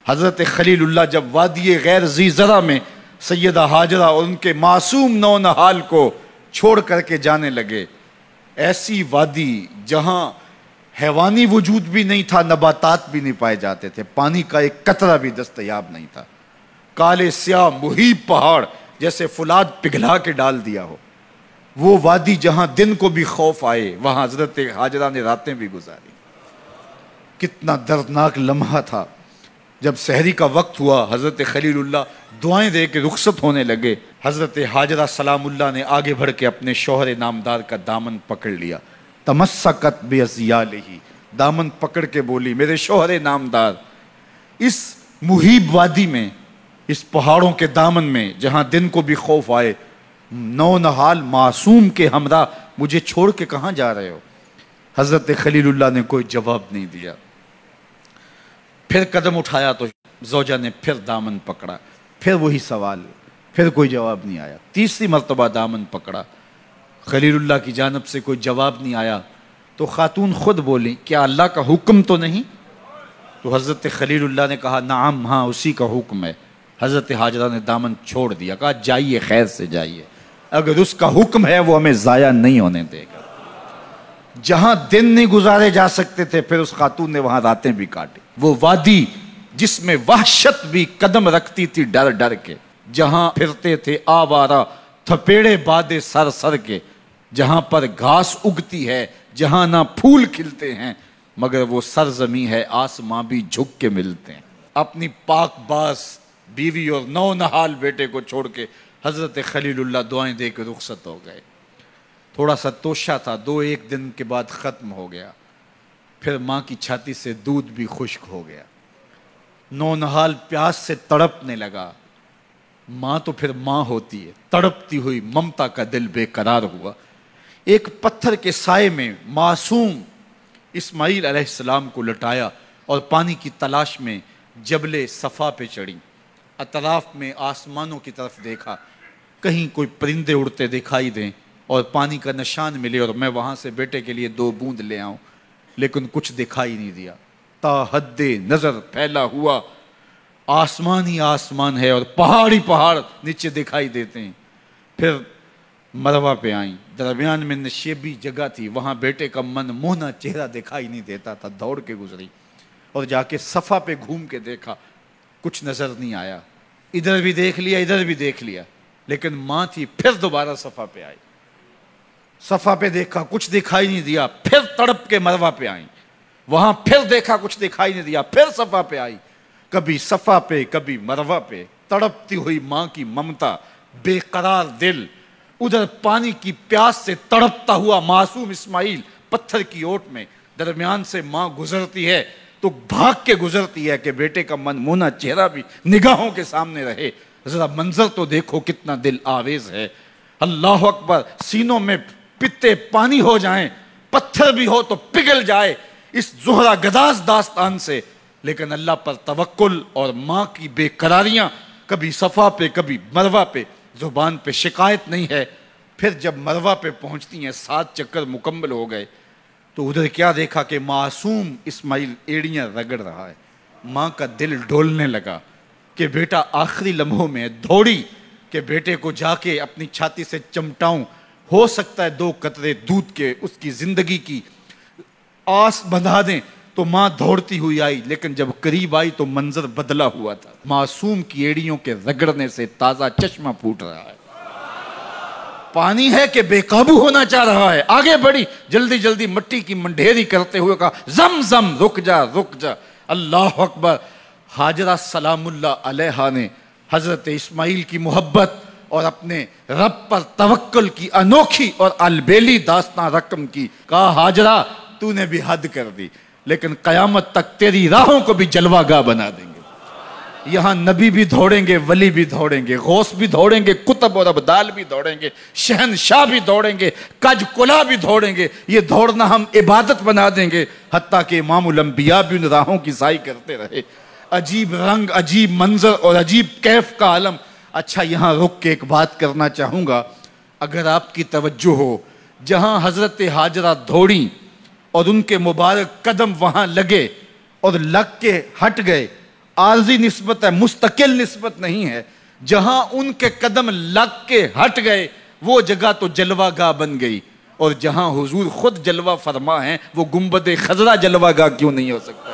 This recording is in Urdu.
حضرت خلیل اللہ جب وادی غیر ذی زرع میں سیدہ ہاجرہ اور ان کے معصوم نونہال کو چھوڑ کر کے جانے لگے، ایسی وادی جہاں حیوانی وجود بھی نہیں تھا، نباتات بھی نہیں پائے جاتے تھے، پانی کا ایک قطرہ بھی دستیاب نہیں تھا، کالے سیاہ محیط پہاڑ جیسے فولاد پگھلا کے ڈال دیا ہو، وہ وادی جہاں دن کو بھی خوف آئے، وہاں حضرت ہاجرہ نے راتیں بھی گزاری۔ کتنا دردناک لمحہ تھا۔ جب سحری کا وقت ہوا، حضرت خلیل اللہ دعائیں دے کے رخصت ہونے لگے، حضرت ہاجرہ سلام اللہ نے آگے بڑھ کے اپنے شوہر نامدار کا دامن پکڑ لیا، تمسکت بعضیالہ، دامن پکڑ کے بولی میرے شوہر نامدار، اس محیب وادی میں، اس پہاڑوں کے دامن میں جہاں دن کو بھی خوف آئے، نونہال معصوم کے ہمراہ مجھے چھوڑ کے کہاں جا رہے ہو؟ حضرت خلیل اللہ نے کوئی جواب نہیں دیا۔ پھر قدم اٹھایا تو زوجہ نے پھر دامن پکڑا، پھر وہی سوال، پھر کوئی جواب نہیں آیا۔ تیسری مرتبہ دامن پکڑا، خلیل اللہ کی جانب سے کوئی جواب نہیں آیا، تو خاتون خود بولی کیا اللہ کا حکم تو نہیں؟ تو حضرت خلیل اللہ نے کہا نعم، ہاں اسی کا حکم ہے۔ حضرت ہاجرہ نے دامن چھوڑ دیا، کہا جائیے، خیر سے جائیے، اگر اس کا حکم ہے وہ ہمیں ضائع نہیں ہونے دے گا۔ جہاں دن نہیں گزارے جا سکتے تھے، پھر اس خاتون نے وہاں راتیں بھی کاٹی۔ وہ وادی جس میں وحشت بھی قدم رکھتی تھی ڈر ڈر کے، جہاں پھرتے تھے آوارہ تھپیڑے بادے سر سر کے، جہاں پر گھاس اگتی ہے، جہاں نہ پھول کھلتے ہیں، مگر وہ سرزمین ہے آسماں بھی جھک کے ملتے ہیں۔ اپنی پاک باز بیوی اور نونہال بیٹے کو چھوڑ کے حضرت خلیل اللہ دعائیں دے کے رخصت ہو گئے۔ تھوڑا سا توشہ تھا، 2-1 دن کے بعد ختم ہو گیا۔ پھر ماں کی چھاتی سے دودھ بھی خشک ہو گیا، نونہال پیاس سے تڑپنے لگا۔ ماں تو پھر ماں ہوتی ہے، تڑپتی ہوئی ممتا کا دل بے قرار ہوا۔ ایک پتھر کے سائے میں معصوم اسماعیل علیہ السلام کو لٹایا اور پانی کی تلاش میں جبل صفا پہ چڑھی۔ اطراف میں آسمانوں کی طرف دیکھا، کہیں کوئی پرندے اڑتے دکھائی دیں اور پانی کا نشان ملے اور میں وہاں سے بیٹے کے لیے 2 بوند لے آؤں، لیکن کچھ دکھائی نہیں دیا۔ تا حد نظر پھیلا ہوا آسمان ہی آسمان ہے اور پہاڑ ہی پہاڑ نیچے دکھائی دیتے ہیں۔ پھر مروہ پہ آئیں، درمیان میں نشیبی جگہ تھی، وہاں بیٹے کا من موہنا چہرہ دکھائی نہیں دیتا تھا، دوڑ کے گزری اور جا کے صفا پہ گھوم کے دیکھا، کچھ نظر نہیں آیا۔ ادھر بھی دیکھ لیا، ادھر بھی دیکھ لیا، لیکن ماں تھی۔ پھر دوبارہ صفا پہ آئی، صفا پہ دیکھا، کچھ دکھائی نہیں دیا۔ پھر تڑپ کے مروہ پہ آئیں، وہاں پھر دیکھا، کچھ دکھائی نہیں دیا۔ پھر صفا پہ آئی، کبھی صفا پہ کبھی مروہ پہ، تڑپتی ہوئی ماں کی ممتا، بے قرار دل، ادھر پانی کی پیاس سے تڑپتا ہوا معصوم اسماعیل پتھر کی اوٹ میں، درمیان سے ماں گزرتی ہے تو بھاگ کے گزرتی ہے کہ بیٹے کا من مونا چہرہ بھی نگاہوں کے سامنے رہے۔ ذرا منظر تو دیکھو کتنا دل آویز ہے۔ اللہ اکبر، سینوں میں پتے پانی ہو جائیں، پتھر بھی ہو تو پگھل جائے اس زہرہ گداز داستان سے، لیکن اللہ پر توکل اور ماں کی بے قراریاں، کبھی صفا پہ کبھی مروہ پہ، زبان پہ شکایت نہیں ہے۔ پھر جب مروہ پہ پہنچتی ہیں، 7 چکر مکمل ہو گئے، تو ادھر کیا دیکھا کہ معصوم اسماعیل ایڑیاں رگڑ رہا ہے۔ ماں کا دل ڈولنے لگا کہ بیٹا آخری لمحوں میں دوڑی کہ بیٹے کو جا کے اپنی چھاتی سے چمٹاؤں، ہو سکتا ہے 2 قطرے دودھ کے اس کی زندگی کی آس بندھا دیں۔ تو ماں دوڑتی ہوئی آئی، لیکن جب قریب آئی تو منظر بدلا ہوا تھا۔ معصوم کی ایڑیوں کے رگڑنے سے تازہ چشمہ پھوٹ رہا ہے، پانی ہے کہ بے قابو ہونا چاہ رہا ہے۔ آگے بڑھی، جلدی جلدی مٹی کی منڈھیری کرتے ہوئے کہا زم زم، رک جا رک جا۔ اللہ اکبر۔ ہاجرہ سلام اللہ علیہا نے حضرت اسماعیل کی محبت اور اپنے رب پر توکل کی انوکھی اور البیلی داستان رقم کی۔ کہا ہاجرہ تو نے بھی حد کر دی، لیکن قیامت تک تیری راہوں کو بھی جلوہ گاہ بنا دیں گے۔ یہاں نبی بھی دوڑیں گے، ولی بھی دوڑیں گے، غوث بھی دوڑیں گے، کتب اور ابدال بھی دوڑیں گے، شہنشاہ بھی دوڑیں گے، کج کلا بھی دوڑیں گے۔ یہ دوڑنا ہم عبادت بنا دیں گے، حتیٰ کہ امام الانبیاء بھی ان راہوں کی سائی کرتے رہے۔ عجیب رنگ، عجیب منظر اور عجیب کیف کا عالم۔ اچھا، یہاں رک کے ایک بات کرنا چاہوں گا، اگر آپ کی توجہ ہو، جہاں حضرت ہاجرہ دوڑیں اور ان کے مبارک قدم وہاں لگے اور لگ کے ہٹ گئے، عارضی نسبت ہے، مستقل نسبت نہیں ہے. جہاں ان کے قدم لگ کے ہٹ گئے وہ جگہ تو جلوہ گاہ بن گئی، اور جہاں حضور خود جلوہ فرما ہیں وہ گنبد خضرا جلوہ گاہ کیوں نہیں ہو سکتا؟